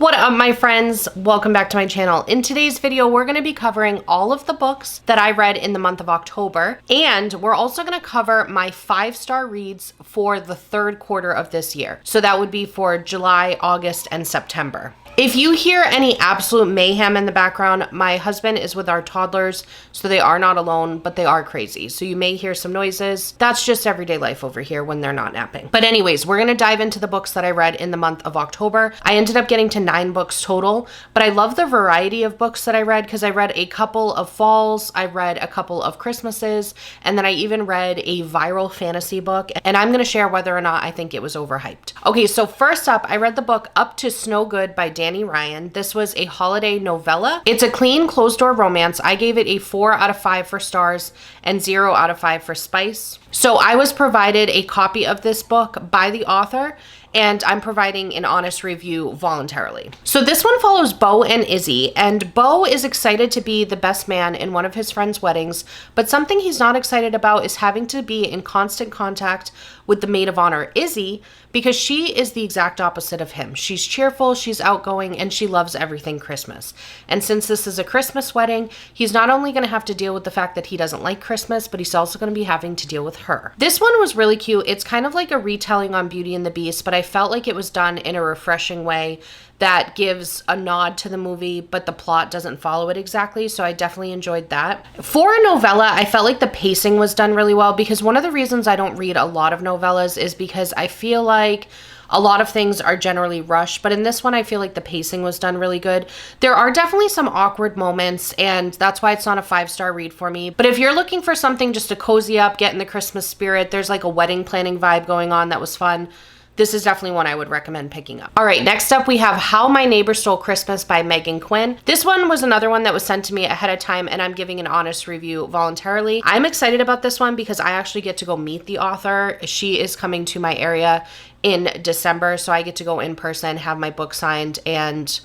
What up, my friends? Welcome back to my channel. In today's video, we're going to be covering all of the books that I read in the month of October, and we're also going to cover my 5-star reads for the third quarter of this year. So that would be for July, August, and September. If you hear any absolute mayhem in the background, my husband is with our toddlers, so they are not alone, but they are crazy. So you may hear some noises. That's just everyday life over here when they're not napping. But anyways, we're going to dive into the books that I read in the month of October. I ended up getting to 9 books total, but I love the variety of books that I read because I read a couple of falls, I read a couple of Christmases, and then I even read a viral fantasy book, and I'm going to share whether or not I think it was overhyped. Okay, so first up, I read the book Up to Snow Good by Dani Ryan. This was a holiday novella. It's a clean, closed-door romance. I gave it a 4 out of 5 for stars and 0 out of 5 for spice. So I was provided a copy of this book by the author, and I'm providing an honest review voluntarily. So this one follows Beau and Izzy, and Beau is excited to be the best man in one of his friends' weddings, but something he's not excited about is having to be in constant contact with the maid of honor, Izzy, because she is the exact opposite of him. She's cheerful, she's outgoing, and she loves everything Christmas. And since this is a Christmas wedding, he's not only going to have to deal with the fact that he doesn't like Christmas, but he's also going to be having to deal with her. This one was really cute. It's kind of like a retelling on Beauty and the Beast, but I felt like it was done in a refreshing way that gives a nod to the movie, but the plot doesn't follow it exactly, so I definitely enjoyed that. For a novella, I felt like the pacing was done really well, because one of the reasons I don't read a lot of novellas is because I feel like a lot of things are generally rushed, but in this one, I feel like the pacing was done really good. There are definitely some awkward moments, and that's why it's not a 5-star read for me. But if you're looking for something just to cozy up, get in the Christmas spirit, there's like a wedding planning vibe going on that was fun. This is definitely one I would recommend picking up. All right, next up we have How My Neighbor Stole Christmas by Meghan Quinn. This one was another one that was sent to me ahead of time, and I'm giving an honest review voluntarily. I'm excited about this one because I actually get to go meet the author. She is coming to my area in December, so I get to go in person, have my book signed, and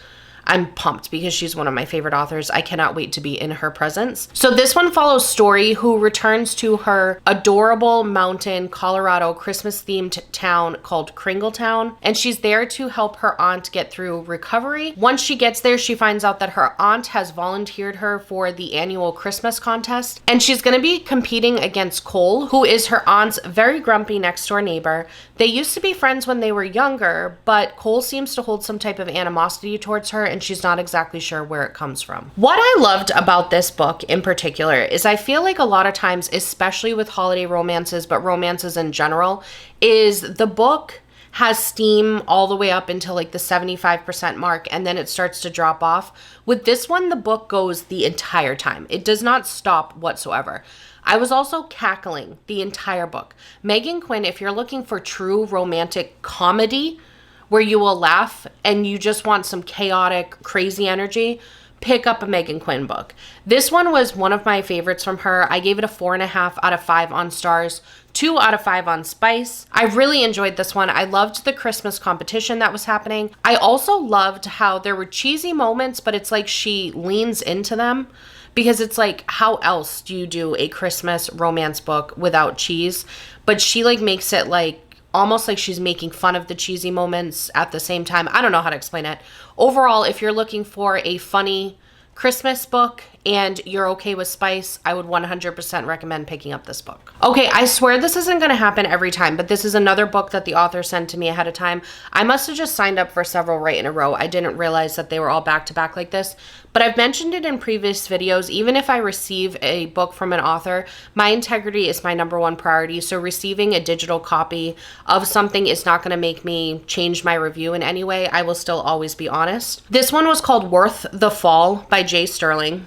I'm pumped because she's one of my favorite authors. I cannot wait to be in her presence. So this one follows Story, who returns to her adorable mountain, Colorado Christmas-themed town called Kringletown, and she's there to help her aunt get through recovery. Once she gets there, she finds out that her aunt has volunteered her for the annual Christmas contest, and she's going to be competing against Cole, who is her aunt's very grumpy next-door neighbor. They used to be friends when they were younger, but Cole seems to hold some type of animosity towards her, and she's not exactly sure where it comes from. What I loved about this book in particular is I feel like a lot of times, especially with holiday romances, but romances in general, is the book has steam all the way up until like the 75% mark, and then it starts to drop off. With this one, the book goes the entire time. It does not stop whatsoever. I was also cackling the entire book. Meghan Quinn, if you're looking for true romantic comedy, where you will laugh and you just want some chaotic, crazy energy, pick up a Meghan Quinn book. This one was one of my favorites from her. I gave it a 4.5 out of 5 on stars, 2 out of 5 on spice. I really enjoyed this one. I loved the Christmas competition that was happening. I also loved how there were cheesy moments, but it's like she leans into them, because it's like, how else do you do a Christmas romance book without cheese? But she like makes it like almost like she's making fun of the cheesy moments at the same time. I don't know how to explain it. Overall, if you're looking for a funny Christmas book and you're okay with spice, I would 100% recommend picking up this book. Okay, I swear this isn't going to happen every time, but this is another book that the author sent to me ahead of time. I must have just signed up for several right in a row. I didn't realize that they were all back to back like this, but I've mentioned it in previous videos. Even if I receive a book from an author, my integrity is my #1 priority, so receiving a digital copy of something is not going to make me change my review in any way. I will still always be honest. This one was called Worth the Fall by J. Sterling.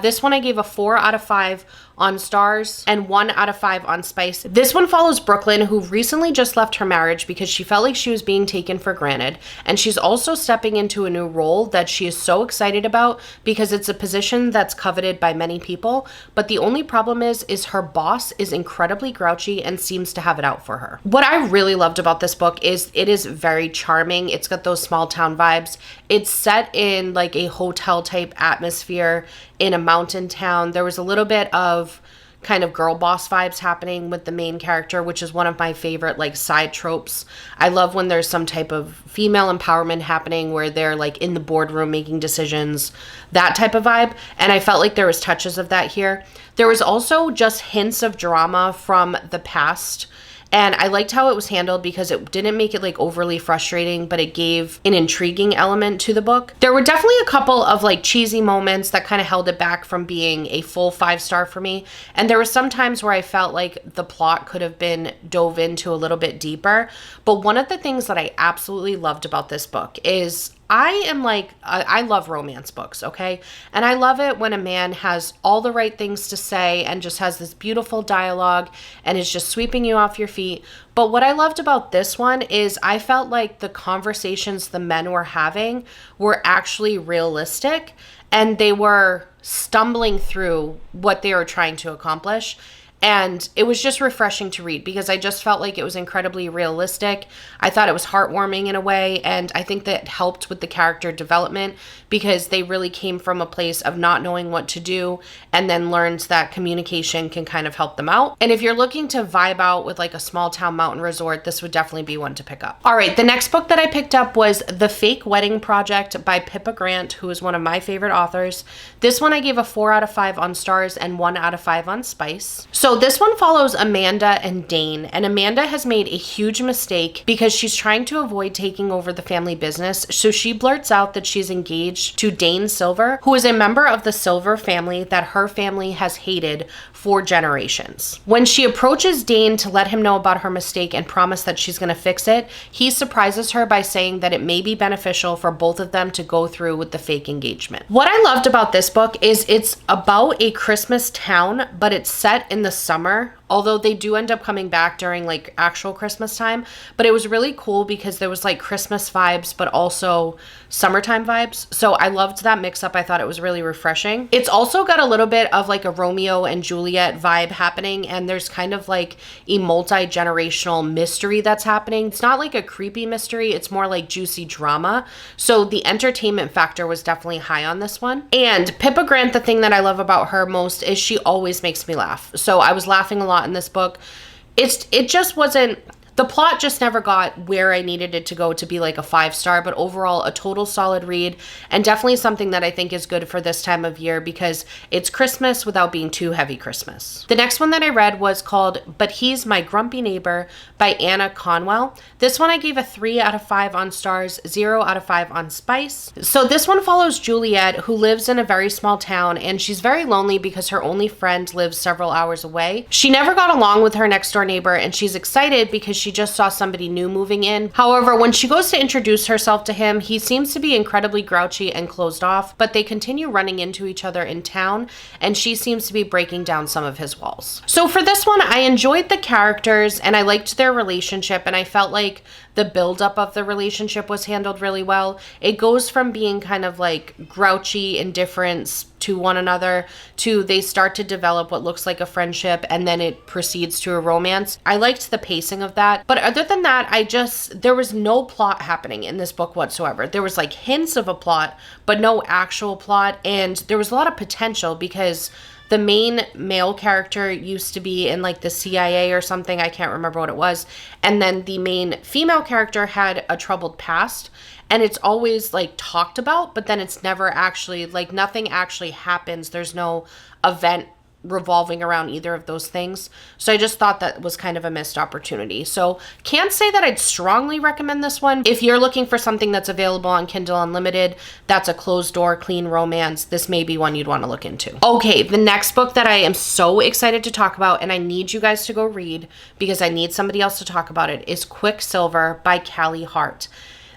This one I gave a 4 out of 5 on stars and 1 out of 5 on spice. This one follows Brooklyn, who recently just left her marriage because she felt like she was being taken for granted, and she's also stepping into a new role that she is so excited about because it's a position that's coveted by many people, but the only problem is her boss is incredibly grouchy and seems to have it out for her. What I really loved about this book is it is very charming. It's got those small town vibes. It's set in like a hotel type atmosphere in a mountain town. There was a little bit of kind of girl boss vibes happening with the main character, which is one of my favorite like side tropes. I love when there's some type of female empowerment happening where they're like in the boardroom making decisions, that type of vibe. And I felt like there was touches of that here. There was also just hints of drama from the past. And I liked how it was handled because it didn't make it like overly frustrating, but it gave an intriguing element to the book. There were definitely a couple of like cheesy moments that kind of held it back from being a full 5-star for me. And there were some times where I felt like the plot could have been dove into a little bit deeper. But one of the things that I absolutely loved about this book is I love romance books, okay? And I love it when a man has all the right things to say and just has this beautiful dialogue and is just sweeping you off your feet. But what I loved about this one is I felt like the conversations the men were having were actually realistic and they were stumbling through what they were trying to accomplish. And it was just refreshing to read because I just felt like it was incredibly realistic. I thought it was heartwarming in a way, and I think that helped with the character development because they really came from a place of not knowing what to do and then learned that communication can kind of help them out. And if you're looking to vibe out with like a small town mountain resort, this would definitely be one to pick up. All right, the next book that I picked up was The Fake Wedding Project by Pippa Grant, who is one of my favorite authors. This one I gave a 4 out of 5 on Stars and 1 out of 5 on Spice. So this one follows Amanda and Dane, and Amanda has made a huge mistake because she's trying to avoid taking over the family business. So she blurts out that she's engaged to Dane Silver, who is a member of the Silver family that her family has hated for generations. When she approaches Dane to let him know about her mistake and promise that she's going to fix it, he surprises her by saying that it may be beneficial for both of them to go through with the fake engagement. What I loved about this book is it's about a Christmas town, but it's set in the summer, although they do end up coming back during like actual Christmas time. But it was really cool because there was like Christmas vibes, but also summertime vibes. So I loved that mix up. I thought it was really refreshing. It's also got a little bit of like a Romeo and Juliet vibe happening. And there's kind of like a multi-generational mystery that's happening. It's not like a creepy mystery. It's more like juicy drama. So the entertainment factor was definitely high on this one. And Pippa Grant, the thing that I love about her most is she always makes me laugh. So I was laughing a lot in this book. It just wasn't, the plot just never got where I needed it to go to be like a 5-star, but overall a total solid read and definitely something that I think is good for this time of year because it's Christmas without being too heavy Christmas. The next one that I read was called But Hes My Grumpy Neighbor by Anna Conwell. This one I gave a 3 out of 5 on Stars, 0 out of 5 on Spice. So this one follows Juliet, who lives in a very small town and she's very lonely because her only friend lives several hours away. She never got along with her next door neighbor and she's excited because she just saw somebody new moving in. However, when she goes to introduce herself to him, he seems to be incredibly grouchy and closed off, but they continue running into each other in town and she seems to be breaking down some of his walls. So for this one, I enjoyed the characters and I liked their relationship and I felt like the buildup of the relationship was handled really well. It goes from being kind of like grouchy indifference to one another to they start to develop what looks like a friendship and then it proceeds to a romance. I liked the pacing of that. But other than that, there was no plot happening in this book whatsoever. There was like hints of a plot, but no actual plot. And there was a lot of potential because the main male character used to be in like the CIA or something. I can't remember what it was. And then the main female character had a troubled past. And it's always like talked about, but then it's never actually, like nothing actually happens. There's no event revolving around either of those things. So I just thought that was kind of a missed opportunity. So can't say that I'd strongly recommend this one. If you're looking for something that's available on Kindle Unlimited, that's a closed door, clean romance, this may be one you'd want to look into. Okay, the next book that I am so excited to talk about, and I need you guys to go read because I need somebody else to talk about it, is Quicksilver by Callie Hart.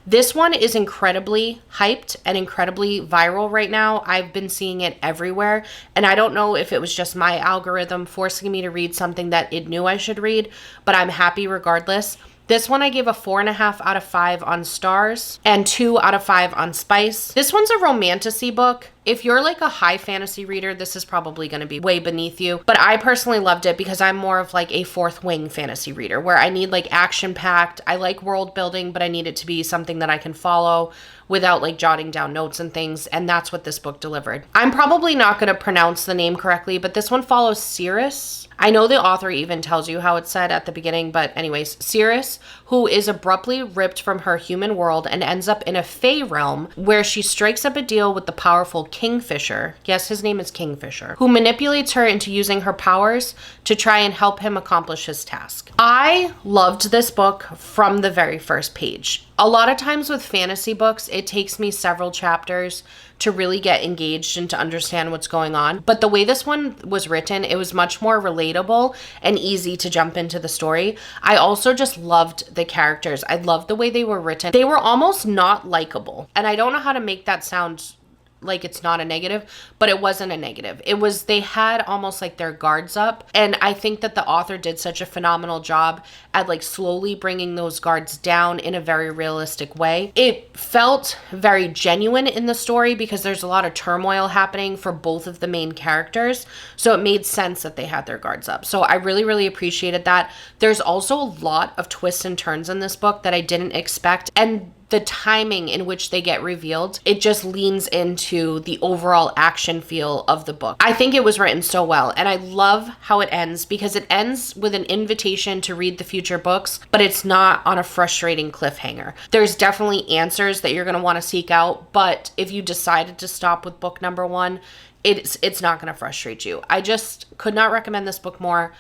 This one is incredibly hyped and incredibly viral right now. I've been seeing it everywhere, and I don't know if it was just my algorithm forcing me to read something that it knew I should read, but I'm happy regardless. This one I gave a 4.5 out of 5 on Stars and 2 out of 5 on Spice. This one's a romantasy book. If you're like a high fantasy reader, this is probably going to be way beneath you. But I personally loved it because I'm more of like a fourth wing fantasy reader where I need like action packed. I like world building, but I need it to be something that I can follow without like jotting down notes and things. And that's what this book delivered. I'm probably not going to pronounce the name correctly, but this one follows Circe. I know the author even tells you how it's said at the beginning, but anyways, Circe, who is abruptly ripped from her human world and ends up in a Fae realm where she strikes up a deal with the powerful Kingfisher. Yes, his name is Kingfisher, who manipulates her into using her powers to try and help him accomplish his task. I loved this book from the very first page. A lot of times with fantasy books, it takes me several chapters to really get engaged and to understand what's going on. But the way this one was written, it was much more relatable and easy to jump into the story. I also just loved the characters. I loved the way they were written. They were almost not likable. And I don't know how to make that sound like it's not a negative, but it wasn't a negative. It was, they had almost like their guards up. And I think that the author did such a phenomenal job at like slowly bringing those guards down in a very realistic way. It felt very genuine in the story because there's a lot of turmoil happening for both of the main characters. So it made sense that they had their guards up. So I really, really appreciated that. There's also a lot of twists and turns in this book that I didn't expect. And the timing in which they get revealed, it just leans into the overall action feel of the book. I think it was written so well, and I love how it ends because it ends with an invitation to read the future books, but it's not on a frustrating cliffhanger. There's definitely answers that you're going to want to seek out, but if you decided to stop with book number 1, it's not going to frustrate you. I just could not recommend this book more.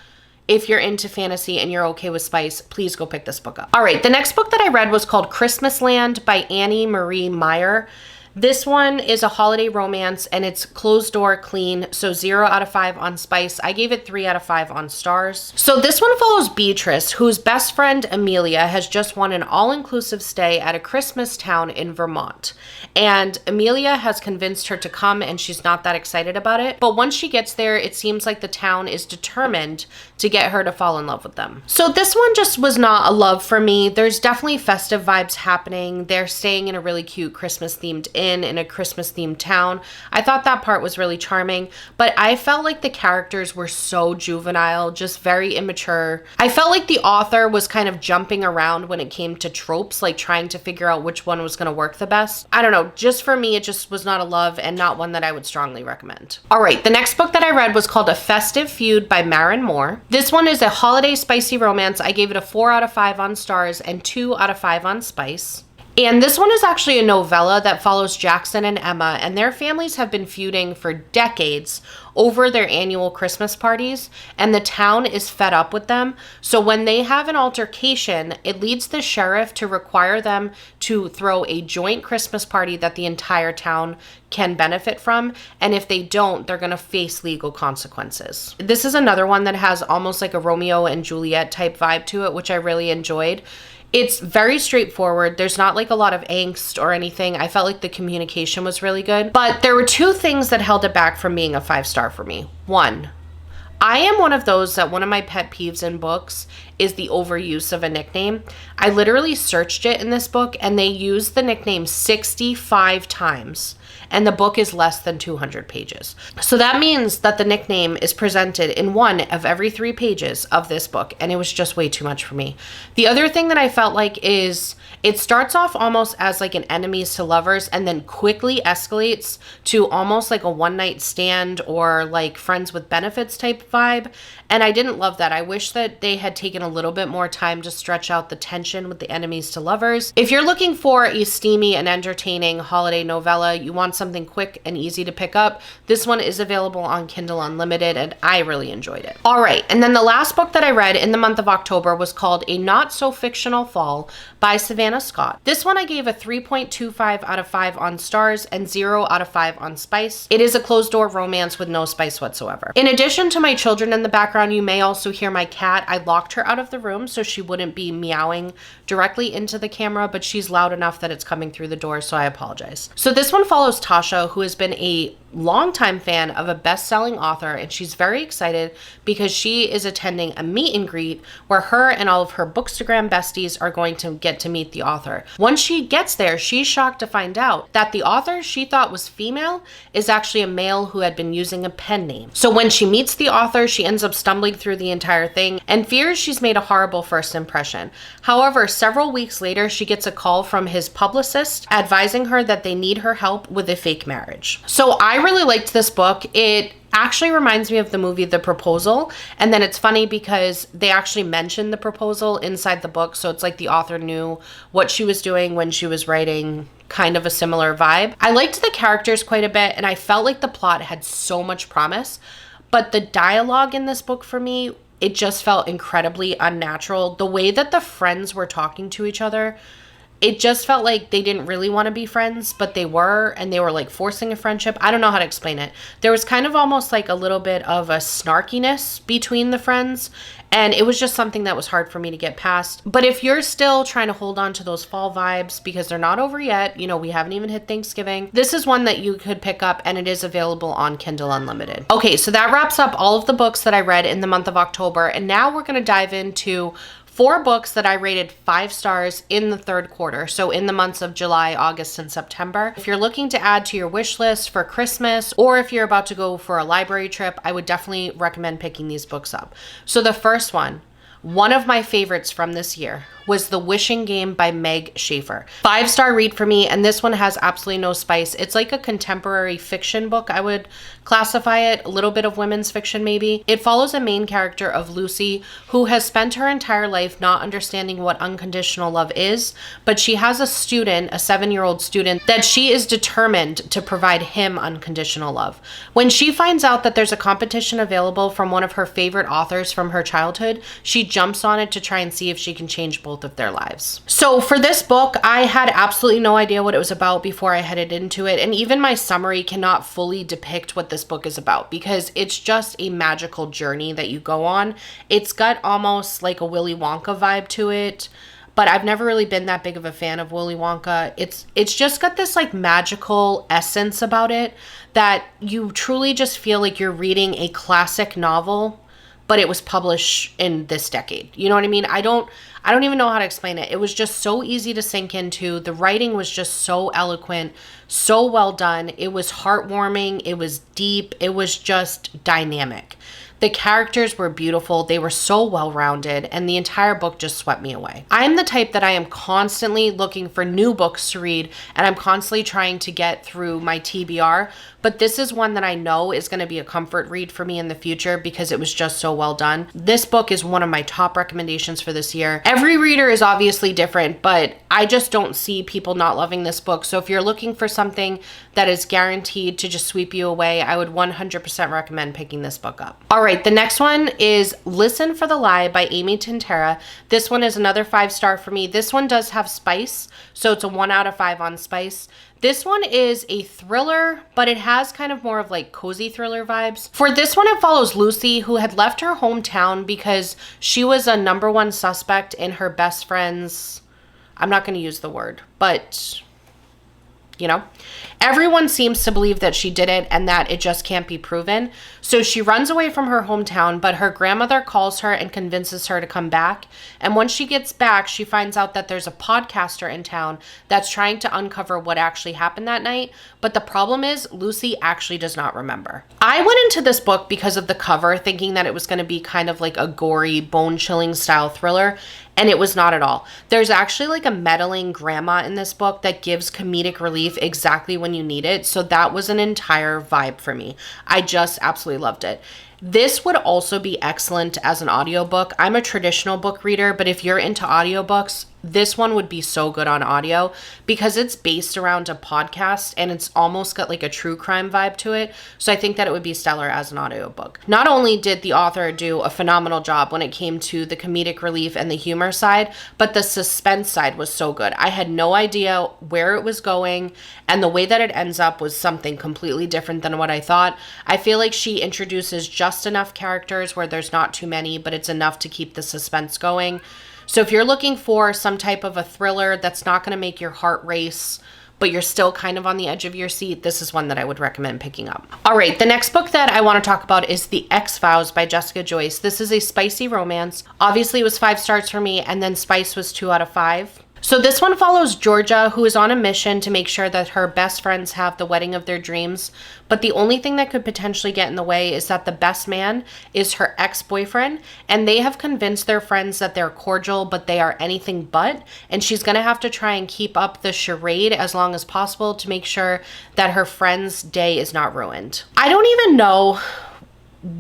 If you're into fantasy and you're okay with spice, please go pick this book up. All right, the next book that I read was called Christmas Land by Annie Marie Meyer. This one is a holiday romance and it's closed door clean, so 0 out of 5 on spice. I gave it 3 out of 5 on stars. So this one follows Beatrice, whose best friend Amelia has just won an all-inclusive stay at a Christmas town in Vermont. And Amelia has convinced her to come and she's not that excited about it. But once she gets there, it seems like the town is determined to get her to fall in love with them. So this one just was not a love for me. There's definitely festive vibes happening. They're staying in a really cute Christmas themed inn in a Christmas themed town. I thought that part was really charming, but I felt like the characters were so juvenile, just very immature. I felt like the author was kind of jumping around when it came to tropes, like trying to figure out which one was going to work the best. I don't know, just for me, it just was not a love and not one that I would strongly recommend. All right, the next book that I read was called A Festive Feud by Maren Moore. This one is a holiday spicy romance. I gave it a 4 out of 5 on stars and 2 out of 5 on spice. And this one is actually a novella that follows Jackson and Emma, and their families have been feuding for decades over their annual Christmas parties, and the town is fed up with them. So when they have an altercation, it leads the sheriff to require them to throw a joint Christmas party that the entire town can benefit from, and if they don't, they're gonna face legal consequences. This is another one that has almost like a Romeo and Juliet type vibe to it, which I really enjoyed. It's very straightforward. There's not like a lot of angst or anything. I felt like the communication was really good. But there were 2 things that held it back from being a 5-star for me. 1, I am one of those that one of my pet peeves in books is the overuse of a nickname. I literally searched it in this book and they used the nickname 65 times. And the book is less than 200 pages. So that means that the nickname is presented in 1 of every 3 pages of this book, and it was just way too much for me. The other thing that I felt like is it starts off almost as like an enemies to lovers and then quickly escalates to almost like a one-night stand or like friends with benefits type vibe. And I didn't love that. I wish that they had taken a little bit more time to stretch out the tension with the enemies to lovers. If you're looking for a steamy and entertaining holiday novella, you want something quick and easy to pick up, this one is available on Kindle Unlimited and I really enjoyed it. All right, and then the last book that I read in the month of October was called A Not So Fictional Fall by Savannah Scott. This one I gave a 3.25 out of 5 on stars and 0 out of 5 on spice. It is a closed door romance with no spice whatsoever. In addition to my children in the background, you may also hear my cat. I locked her out of the room so she wouldn't be meowing directly into the camera, but she's loud enough that it's coming through the door, so I apologize. So this one follows Tasha, who has been a longtime fan of a best-selling author, and she's very excited because she is attending a meet and greet where her and all of her Bookstagram besties are going to get to meet the author. Once she gets there, she's shocked to find out that the author she thought was female is actually a male who had been using a pen name. So when she meets the author, she ends up stumbling through the entire thing and fears she's made a horrible first impression. However, several weeks later, she gets a call from his publicist advising her that they need her help with a fake marriage. So I really liked this book. It actually reminds me of the movie The Proposal, and then it's funny because they actually mention the proposal inside the book, so it's like the author knew what she was doing when she was writing, kind of a similar vibe. I liked the characters quite a bit, and I felt like the plot had so much promise, but the dialogue in this book for me, it just felt incredibly unnatural. The way that the friends were talking to each other, it just felt like they didn't really want to be friends, but they were, and they were like forcing a friendship. I don't know how to explain it. There was kind of almost like a little bit of a snarkiness between the friends, and it was just something that was hard for me to get past. But if you're still trying to hold on to those fall vibes because they're not over yet, you know, we haven't even hit Thanksgiving, this is one that you could pick up, and it is available on Kindle Unlimited. Okay, so that wraps up all of the books that I read in the month of October, and now we're going to dive into 4 books that I rated 5 stars in the third quarter, so in the months of July, August, and September. If you're looking to add to your wish list for Christmas, or if you're about to go for a library trip, I would definitely recommend picking these books up. So the first one of my favorites from this year, was The Wishing Game by Meg Schaefer. 5-star read for me, and this one has absolutely no spice. It's like a contemporary fiction book, I would classify it, a little bit of women's fiction maybe. It follows a main character of Lucy, who has spent her entire life not understanding what unconditional love is, but she has a student, a 7-year-old student, that she is determined to provide him unconditional love. When she finds out that there's a competition available from one of her favorite authors from her childhood, she jumps on it to try and see if she can change both of their lives. So for this book, I had absolutely no idea what it was about before I headed into it, and even my summary cannot fully depict what this book is about because it's just a magical journey that you go on. It's got almost like a Willy Wonka vibe to it, but I've never really been that big of a fan of Willy Wonka. It's just got this like magical essence about it that you truly just feel like you're reading a classic novel, but it was published in this decade. You know what I mean? I don't even know how to explain it. It was just so easy to sink into. The writing was just so eloquent, so well done. It was heartwarming. It was deep. It was just dynamic. The characters were beautiful. They were so well-rounded, and the entire book just swept me away. I'm the type that I am constantly looking for new books to read, and I'm constantly trying to get through my TBR, but this is one that I know is going to be a comfort read for me in the future because it was just so well done. This book is one of my top recommendations for this year. Every reader is obviously different, but I just don't see people not loving this book. So if you're looking for something that is guaranteed to just sweep you away, I would 100% recommend picking this book up. All right, the next one is Listen for the Lie by Amy Tintera. This one is another 5-star for me. This one does have spice, so it's a 1 out of 5 on spice. This one is a thriller, but it has kind of more of like cozy thriller vibes. For this one, it follows Lucy, who had left her hometown because she was a #1 suspect in her best friend's, I'm not going to use the word, but you know, everyone seems to believe that she did it and that it just can't be proven. So she runs away from her hometown, but her grandmother calls her and convinces her to come back. And once she gets back, she finds out that there's a podcaster in town that's trying to uncover what actually happened that night. But the problem is Lucy actually does not remember. I went into this book because of the cover, thinking that it was going to be kind of like a gory, bone-chilling style thriller. And it was not at all. There's actually like a meddling grandma in this book that gives comedic relief exactly when you need it. So that was an entire vibe for me. I just absolutely loved it. This would also be excellent as an audiobook. I'm a traditional book reader, but if you're into audiobooks, this one would be so good on audio because it's based around a podcast and it's almost got like a true crime vibe to it. So I think that it would be stellar as an audiobook. Not only did the author do a phenomenal job when it came to the comedic relief and the humor side, but the suspense side was so good. I had no idea where it was going, and the way that it ends up was something completely different than what I thought. I feel like she introduces just enough characters where there's not too many, but it's enough to keep the suspense going. So if you're looking for some type of a thriller that's not going to make your heart race, but you're still kind of on the edge of your seat, this is one that I would recommend picking up. All right, the next book that I want to talk about is The Vows by Jessica Joyce. This is a spicy romance. Obviously, it was 5 stars for me, and then spice was 2 out of 5. So this one follows Georgia, who is on a mission to make sure that her best friends have the wedding of their dreams. But the only thing that could potentially get in the way is that the best man is her ex-boyfriend, and they have convinced their friends that they're cordial, but they are anything but. And she's going to have to try and keep up the charade as long as possible to make sure that her friend's day is not ruined. I don't even know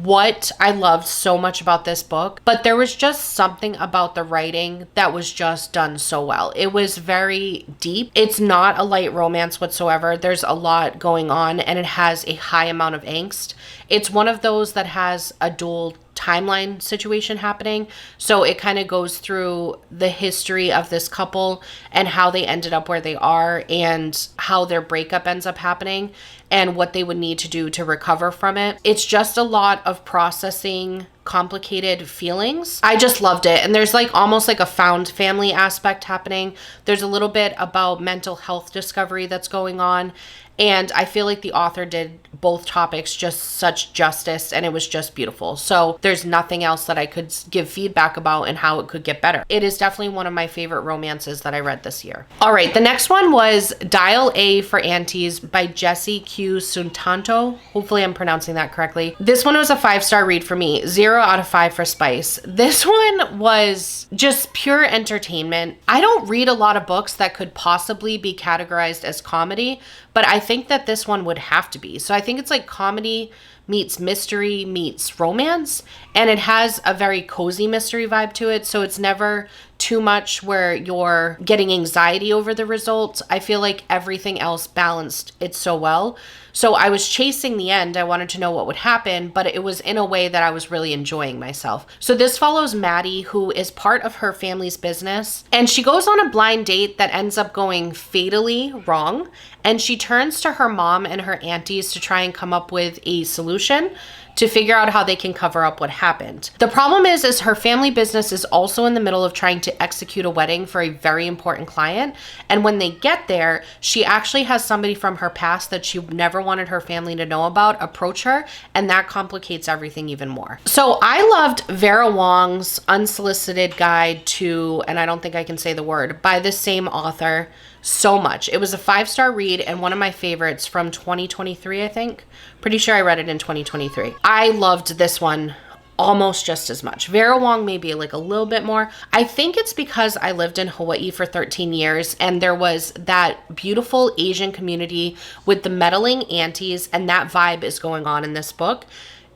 what I loved so much about this book, but there was just something about the writing that was just done so well. It was very deep. It's not a light romance whatsoever. There's a lot going on, and it has a high amount of angst. It's one of those that has a dual timeline situation happening. So it kind of goes through the history of this couple and how they ended up where they are and how their breakup ends up happening and what they would need to do to recover from it. It's just a lot of processing complicated feelings. I just loved it. And there's like almost like a found family aspect happening. There's a little bit about mental health discovery that's going on. And I feel like the author did both topics just such justice, and it was just beautiful. So there's nothing else that I could give feedback about and how it could get better. It is definitely one of my favorite romances that I read this year. All right, the next one was Dial A for Aunties by Jessie Q. Suntanto. Hopefully I'm pronouncing that correctly. This one was a 5-star read for me, 0 out of 5 for spice. This one was just pure entertainment. I don't read a lot of books that could possibly be categorized as comedy, but I think that this one would have to be. So I think it's like comedy meets mystery meets romance, and it has a very cozy mystery vibe to it. So it's never too much where you're getting anxiety over the results. I feel like everything else balanced it so well. So I was chasing the end. I wanted to know what would happen, but it was in a way that I was really enjoying myself. So this follows Maddie, who is part of her family's business, and she goes on a blind date that ends up going fatally wrong. And she turns to her mom and her aunties to try and come up with a solution to figure out how they can cover up what happened. The problem is her family business is also in the middle of trying to execute a wedding for a very important client. And when they get there, she actually has somebody from her past that she never wanted her family to know about approach her, and that complicates everything even more. So I loved Vera Wong's Unsolicited Guide to, and I don't think I can say the word, by the same author, so much. It was a 5-star read and one of my favorites from 2023, I think. Pretty sure I read it in 2023. I loved this one almost just as much. Vera Wong maybe like a little bit more. I think it's because I lived in Hawaii for 13 years and there was that beautiful Asian community with the meddling aunties, and that vibe is going on in this book.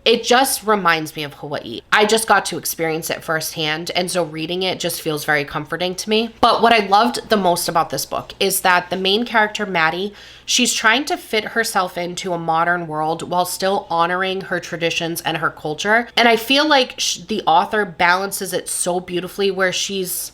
It just reminds me of Hawaii. I just got to experience it firsthand, and so reading it just feels very comforting to me. But what I loved the most about this book is that the main character, Maddie, she's trying to fit herself into a modern world while still honoring her traditions and her culture. And I feel like the author balances it so beautifully, where she's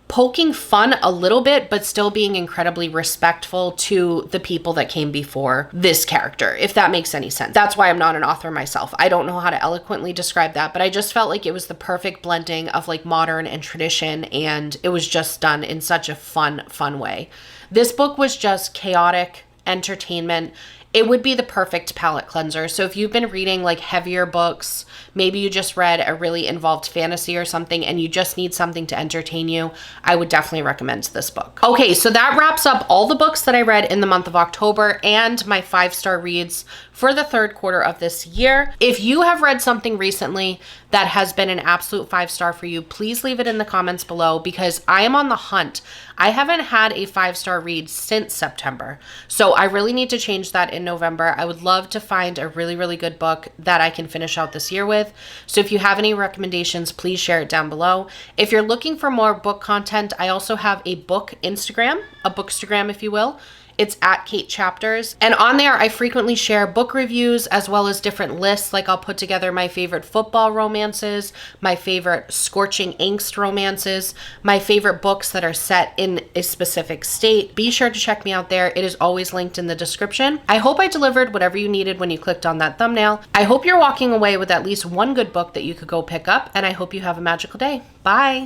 poking fun a little bit, but still being incredibly respectful to the people that came before this character, if that makes any sense. That's why I'm not an author myself. I don't know how to eloquently describe that, but I just felt like it was the perfect blending of like modern and tradition, and it was just done in such a fun way. This book was just chaotic entertainment. It would be the perfect palate cleanser. So if you've been reading like heavier books, maybe you just read a really involved fantasy or something and you just need something to entertain you, I would definitely recommend this book. Okay, so that wraps up all the books that I read in the month of October and my 5-star reads for the third quarter of this year. If you have read something recently that has been an absolute 5-star for you, please leave it in the comments below, because I am on the hunt. I haven't had a 5-star read since September, so I really need to change that in November. I would love to find a really good book that I can finish out this year with. So if you have any recommendations, please share it down below. If you're looking for more book content, I also have a book Instagram, a bookstagram if you will. It's at Kate Chapters. And on there, I frequently share book reviews as well as different lists. Like I'll put together my favorite football romances, my favorite scorching angst romances, my favorite books that are set in a specific state. Be sure to check me out there. It is always linked in the description. I hope I delivered whatever you needed when you clicked on that thumbnail. I hope you're walking away with at least one good book that you could go pick up, and I hope you have a magical day. Bye.